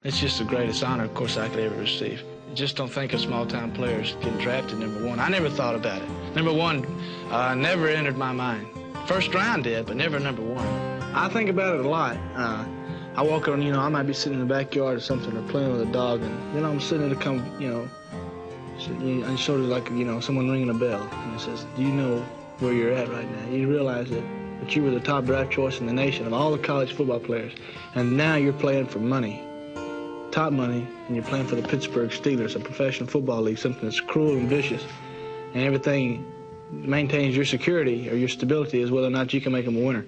It's just the greatest honor, of course, I could ever receive. Just don't think of small-town players getting drafted #1. I never thought about it. #1 never entered my mind. First round did, but never #1. I think about it a lot. I walk on, I might be sitting in the backyard or something or playing with a dog, and I'm sitting there and sort of like, someone ringing a bell, and it says, do you know where you're at right now? You realize that you were the top draft choice in the nation of all the college football players, and now you're playing for money, top money, and you're playing for the Pittsburgh Steelers, a professional football league, something that's cruel and vicious, and everything maintains your security or your stability is whether or not you can make them a winner.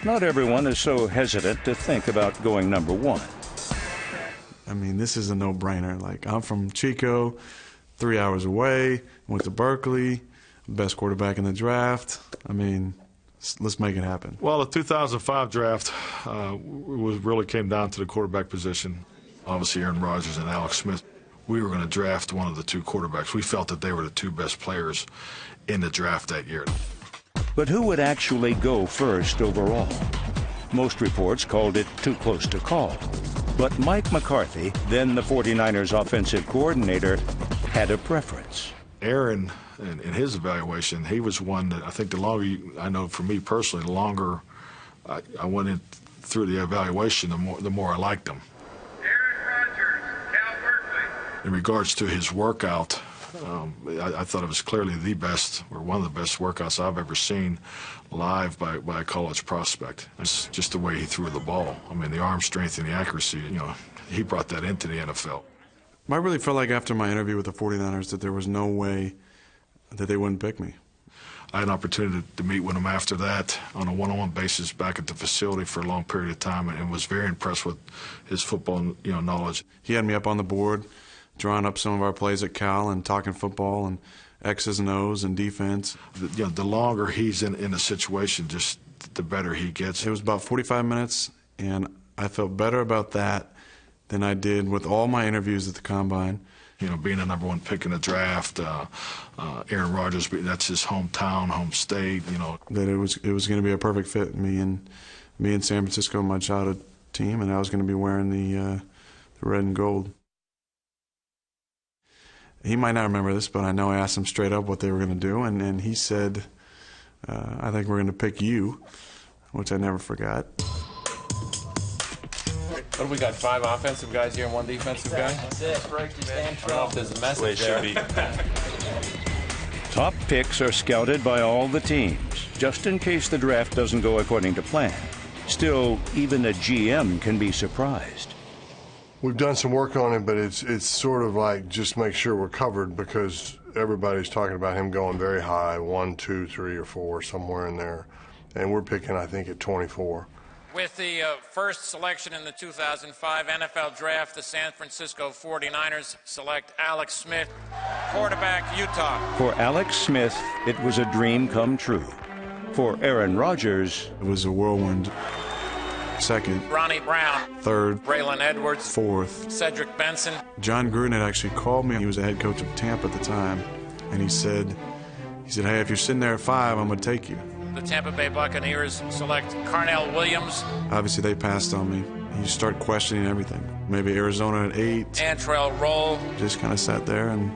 Not everyone is so hesitant to think about going #1. I mean, this is a no-brainer. Like, I'm from Chico, 3 hours away, went to Berkeley, best quarterback in the draft. I mean, let's make it happen. Well, the 2005 draft really came down to the quarterback position. Obviously, Aaron Rodgers and Alex Smith. We were going to draft one of the two quarterbacks. We felt that they were the two best players in the draft that year. But who would actually go first overall? Most reports called it too close to call. But Mike McCarthy, then the 49ers offensive coordinator, had a preference. Aaron, in his evaluation, he was one that I think the longer I know for me personally, the longer I went in through the evaluation, the more I liked him. Aaron Rodgers, Cal Berkeley. In regards to his workout, I thought it was clearly the best, or one of the best workouts I've ever seen live by a college prospect. It's just the way he threw the ball. I mean, the arm strength and the accuracy, he brought that into the NFL. I really felt like after my interview with the 49ers that there was no way that they wouldn't pick me. I had an opportunity to meet with him after that on a one-on-one basis back at the facility for a long period of time, and was very impressed with his football knowledge. He had me up on the board, drawing up some of our plays at Cal and talking football and X's and O's and defense. The longer he's in a situation, just the better he gets. It was about 45 minutes, and I felt better about that than I did with all my interviews at the Combine. Being a #1 pick in the draft, Aaron Rodgers, that's his hometown, home state, That it was going to be a perfect fit, me and San Francisco, my childhood team, and I was going to be wearing the red and gold. He might not remember this, but I know I asked him straight up what they were going to do, and he said, I think we're going to pick you, which I never forgot. What do we got, 5 offensive guys here and 1 defensive guy? That's it. I don't know if there's a message there. Top picks are scouted by all the teams, just in case the draft doesn't go according to plan. Still, even a GM can be surprised. We've done some work on it, but it's sort of like just make sure we're covered, because everybody's talking about him going very high, 1, 2, 3, or 4, somewhere in there. And we're picking, I think, at 24. With the first selection in the 2005 NFL Draft, the San Francisco 49ers select Alex Smith, quarterback, Utah. For Alex Smith, it was a dream come true. For Aaron Rodgers, it was a whirlwind. Second, Ronnie Brown. Third, Braylon Edwards. Fourth, Cedric Benson. John Gruden had actually called me. He was the head coach of Tampa at the time, and he said, hey, if you're sitting there at 5, I'm going to take you. The Tampa Bay Buccaneers select Carnell Williams. Obviously, they passed on me. You start questioning everything. Maybe Arizona at 8. Antrell Roll. Just kind of sat there and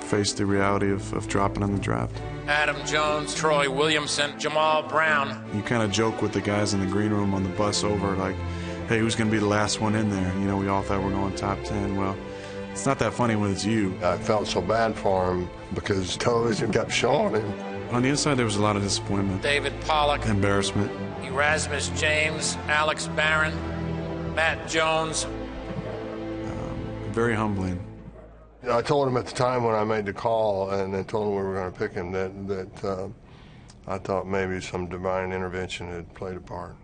faced the reality of dropping in the draft. Adam Jones, Troy Williamson, Jamal Brown. You kind of joke with the guys in the green room on the bus over, like, hey, who's going to be the last one in there? We all thought we're going top 10. Well, it's not that funny when it's you. I felt so bad for him because television kept showing him. On the inside, there was a lot of disappointment. David Pollock. Embarrassment. Erasmus James, Alex Barron, Matt Jones. Very humbling. I told him at the time when I made the call and then told him we were going to pick him that I thought maybe some divine intervention had played a part.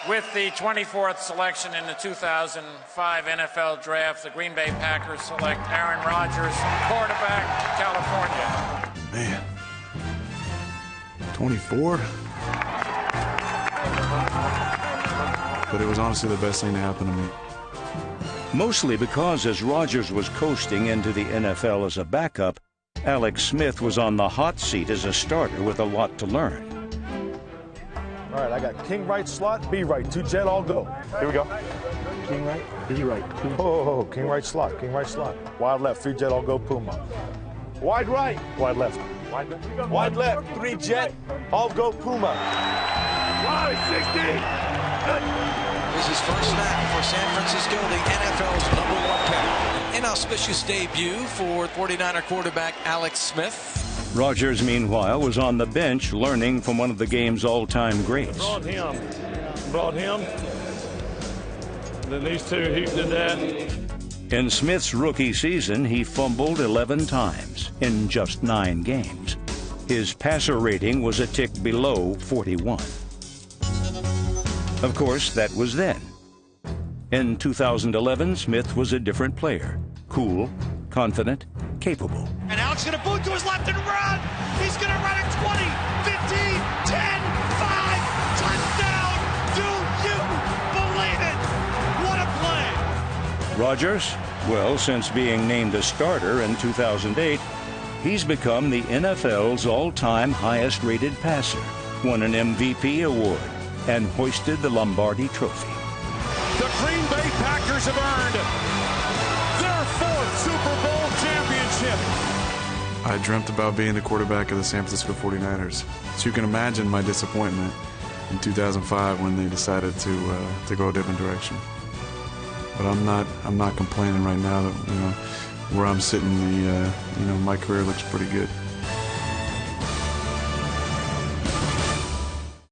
With the 24th selection in the 2005 NFL Draft, the Green Bay Packers select Aaron Rodgers, quarterback, California. Man, 24? But it was honestly the best thing to happen to me. Mostly because as Rodgers was coasting into the NFL as a backup, Alex Smith was on the hot seat as a starter with a lot to learn. All right, I got king right slot, B right, 2 jet, all go. Here we go. King right, B right. Oh, king right slot, king right slot. Wide left, 3 jet, all go, Puma. Wide right, wide left. Wide left, 3 jet, all go, Puma. Wide 60. This is first snap for San Francisco, the NFL's #1 pick. Inauspicious debut for 49er quarterback Alex Smith. Rodgers, meanwhile, was on the bench learning from one of the game's all-time greats. Brought him. Then these two, he did that. In Smith's rookie season, he fumbled 11 times in just 9 games. His passer rating was a tick below 41. Of course, that was then. In 2011, Smith was a different player. Cool, confident, capable. And Alex going to boot to his left and run. He's going to run at 20, 15, 10, 5, touchdown. Do you believe it? What a play. Rodgers? Well, since being named a starter in 2008, he's become the NFL's all-time highest-rated passer, won an MVP award, and hoisted the Lombardi Trophy. The Green Bay Packers have earned their 4th Super Bowl championship. I dreamt about being the quarterback of the San Francisco 49ers. So you can imagine my disappointment in 2005 when they decided to go a different direction. But I'm not complaining right now that, where I'm sitting, my career looks pretty good.